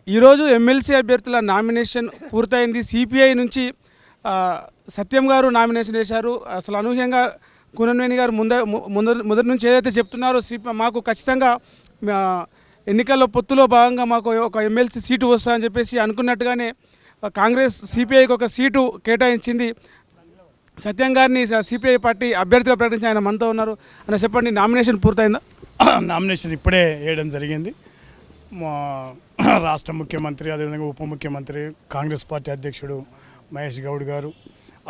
ఈరోజు ఎమ్మెల్సీ అభ్యర్థుల నామినేషన్ పూర్తయింది. సిపిఐ నుంచి సత్యం గారు నామినేషన్ వేశారు. అసలు అనూహ్యంగా కూనంనేని గారు మొదటి నుంచి ఏదైతే చెప్తున్నారో మాకు ఖచ్చితంగా ఎన్నికల్లో పొత్తులో భాగంగా మాకు ఒక ఎమ్మెల్సీ సీటు వస్తుందని చెప్పేసి అనుకున్నట్టుగానే కాంగ్రెస్ సిపిఐకి ఒక సీటు కేటాయించింది. సత్యం గారిని సిపిఐ పార్టీ అభ్యర్థిగా ప్రకటించి ఆయన మనతో ఉన్నారు. అని చెప్పండి, నామినేషన్ పూర్తయిందా? నామినేషన్ ఇప్పుడే వేయడం జరిగింది. మా రాష్ట్ర ముఖ్యమంత్రి, అదేవిధంగా ఉప ముఖ్యమంత్రి, కాంగ్రెస్ పార్టీ అధ్యక్షుడు మహేష్ గౌడ్ గారు,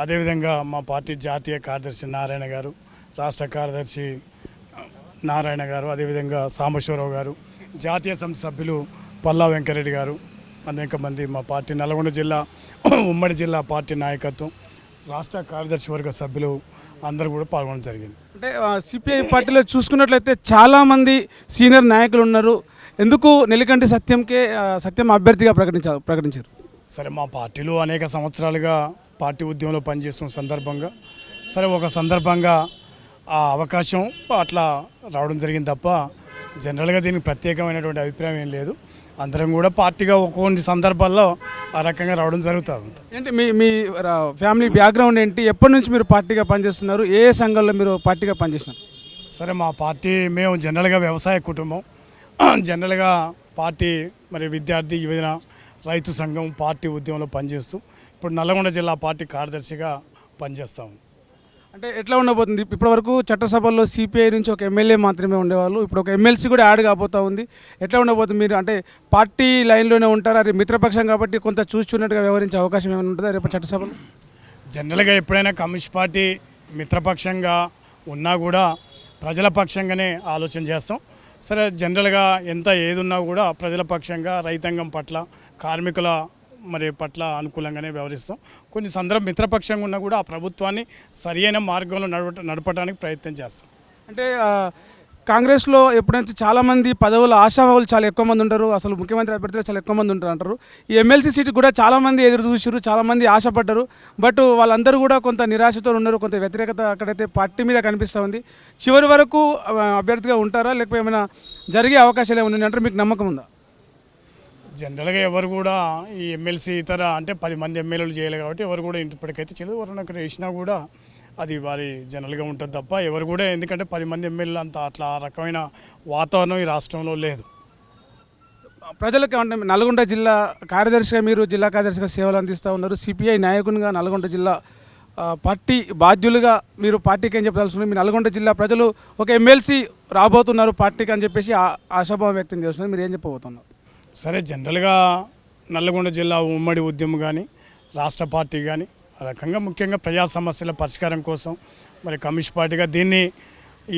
అదేవిధంగా మా పార్టీ జాతీయ కార్యదర్శి నారాయణ గారు, రాష్ట్ర కార్యదర్శి నారాయణ గారు, అదేవిధంగా సాంబశివరావు గారు, జాతీయ సమితి సభ్యులు పల్లా వెంకరెడ్డి గారు, అనేక మంది మా పార్టీ నల్గొండ జిల్లా ఉమ్మడి జిల్లా పార్టీ నాయకత్వం, రాష్ట్ర కార్యదర్శి వర్గ సభ్యులు అందరూ కూడా పాల్గొనడం జరిగింది. అంటే సిపిఐ పార్టీలో చూసుకున్నట్లయితే చాలామంది సీనియర్ నాయకులు ఉన్నారు. ఎందుకు నెల్లికంటి సత్యం అభ్యర్థిగా ప్రకటించారు? సరే, మా పార్టీలో అనేక సంవత్సరాలుగా పార్టీ ఉద్యమంలో పనిచేస్తున్న సందర్భంగా ఒక సందర్భంగా ఆ అవకాశం అట్లా రావడం జరిగింది తప్ప జనరల్గా దీనికి ప్రత్యేకమైనటువంటి అభిప్రాయం ఏం లేదు. అందరం కూడా పార్టీగా కొన్ని సందర్భాల్లో ఆ రకంగా రావడం జరుగుతుంది. ఏంటి మీ ఫ్యామిలీ బ్యాక్గ్రౌండ్ ఏంటి? ఎప్పటి నుంచి మీరు పార్టీగా పనిచేస్తున్నారు? ఏ సంఘంలో మీరు పార్టీగా పనిచేస్తున్నారు? సరే, మా పార్టీ మేము జనరల్గా వ్యవసాయ కుటుంబం. జనరల్గా పార్టీ మరి విద్యార్థి యువజన రైతు సంఘం పార్టీ ఉద్యమంలో పనిచేస్తూ ఇప్పుడు నల్గొండ జిల్లా పార్టీ కార్యదర్శిగా పనిచేస్తాము. అంటే ఎట్లా ఉండబోతుంది? ఇప్పటివరకు చట్టసభల్లో సిపిఐ నుంచి ఒక ఎమ్మెల్యే మాత్రమే ఉండేవాళ్ళు, ఇప్పుడు ఒక ఎమ్మెల్సీ కూడా యాడ్ కాబోతూ ఉంది. ఎట్లా ఉండబోతుంది? మీరు అంటే పార్టీ లైన్లోనే ఉంటారా? అది మిత్రపక్షం కాబట్టి కొంత చూస్తున్నట్టుగా వ్యవహరించే అవకాశం ఏమైనా ఉంటుందా రేపు చట్టసభలో? జనరల్గా ఎప్పుడైనా కమ్యూనిస్ట్ పార్టీ మిత్రపక్షంగా ఉన్నా కూడా ప్రజల పక్షంగానే ఆలోచన చేస్తాం. సరే, జనరల్గా ఎంత ఏదున్నా కూడా ప్రజల పక్షంగా రైతాంగం పట్ల, కార్మికుల పట్ల అనుకూలంగానే వ్యవహరిస్తాం. కొన్ని సందర్భం మిత్రపక్షంగా ఉన్నా కూడా ఆ ప్రభుత్వాన్ని సరియైన మార్గంలో నడపడానికి ప్రయత్నం చేస్తాం. అంటే కాంగ్రెస్లో ఎప్పుడైతే చాలామంది పదవుల ఆశావాహులు చాలా ఎక్కువ మంది ఉంటారు, అసలు ముఖ్యమంత్రి అభ్యర్థులు చాలా ఎక్కువ మంది ఉంటారు అంటారు. ఈ ఎమ్మెల్సీ సీటు కూడా చాలామంది ఎదురు చూసారు, చాలామంది ఆశపడ్డారు. బట్ వాళ్ళందరూ కూడా కొంత నిరాశతో ఉన్నారు, కొంత వ్యతిరేకత అక్కడైతే పార్టీ మీద కనిపిస్తూ ఉంది. చివరి వరకు అభ్యర్థిగా ఉంటారా, లేకపోతే ఏమైనా జరిగే అవకాశాలు ఏమైనా అంటారు? మీకు నమ్మకం ఉందా? జనరల్గా ఎవరు కూడా ఈ ఎమ్మెల్సీ ఇతర అంటే 10 మంది ఎమ్మెల్యేలు చేయలేదు కాబట్టి ఎవరు కూడా ఇప్పటికైతే చేయలేదు. ఎవరైనా వేసినా కూడా అది వారి జనరల్గా ఉంటుంది తప్ప ఎవరు కూడా, ఎందుకంటే 10 మంది ఎమ్మెల్యేలు అంత అట్లా ఆ రకమైన వాతావరణం ఈ రాష్ట్రంలో లేదు. ప్రజలకు అంటే నల్గొండ జిల్లా కార్యదర్శిగా మీరు జిల్లా కార్యదర్శిగా సేవలు అందిస్తూ ఉన్నారు. సిపిఐ నాయకునిగా నల్గొండ జిల్లా పార్టీ బాధ్యులుగా మీరు పార్టీకి ఏం చెప్పదలుచుకున్నారు? మీ నల్గొండ జిల్లా ప్రజలు ఒక ఎమ్మెల్సీ రాబోతున్నారు పార్టీకి అని చెప్పేసి ఆశాభావం వ్యక్తం చేస్తున్నారు. మీరు ఏం చెప్పబోతున్నారు? సరే, జనరల్గా నల్గొండ జిల్లా ఉమ్మడి ఉద్యమం కానీ రాష్ట్ర పార్టీ కానీ ఆ రకంగా ముఖ్యంగా ప్రజా సమస్యల పరిష్కారం కోసం కమ్యూనిస్ట్ పార్టీగా దీన్ని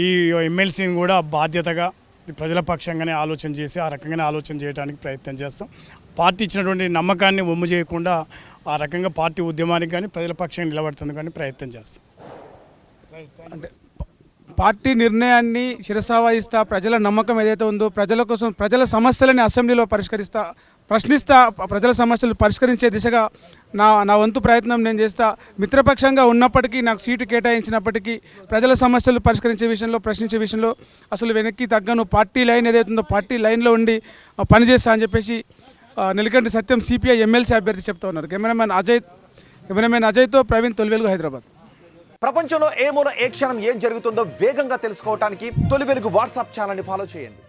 ఈ ఎమ్మెల్సీని కూడా బాధ్యతగా ప్రజల పక్షంగానే ఆలోచన చేసి ఆ రకంగానే ఆలోచన చేయడానికి ప్రయత్నం చేస్తాం. పార్టీ ఇచ్చినటువంటి నమ్మకాన్ని ఒమ్ము చేయకుండా ఆ రకంగా పార్టీ ఉద్యమానికి కానీ ప్రజల పక్షంగా నిలబడుతుంది కానీ ప్రయత్నం చేస్తాం. అంటే పార్టీ నిర్ణయాన్ని శిరసావహిస్తా, ప్రజల నమ్మకం ఏదైతే ఉందో ప్రజల కోసం ప్రజల సమస్యలని అసెంబ్లీలో ప్రశ్నిస్తా ప్రజల సమస్యలు పరిష్కరించే దిశగా నా వంతు ప్రయత్నం నేను చేస్తా. మిత్రపక్షంగా ఉన్నప్పటికీ నాకు సీటు కేటాయించినప్పటికీ ప్రజల సమస్యలు పరిష్కరించే విషయంలో, ప్రశ్నించే విషయంలో అసలు వెనక్కి తగ్గను. పార్టీ లైన్ ఏదైతే ఉందో పార్టీ లైన్లో ఉండి పనిచేస్తా అని చెప్పేసి నెల్లికంటి సత్యం సిపిఐ ఎమ్మెల్సీ అభ్యర్థి చెప్తా ఉన్నారు. కెమెరామెన్ అజయ్తో ప్రవీణ్, తొలి వెలుగు, హైదరాబాద్. ప్రపంచంలో ఏ మూల ఏ క్షణం ఏం జరుగుతుందో వేగంగా తెలుసుకోవడానికి తొలి వెలుగు వాట్సాప్ ఛానల్ని ఫాలో చేయండి.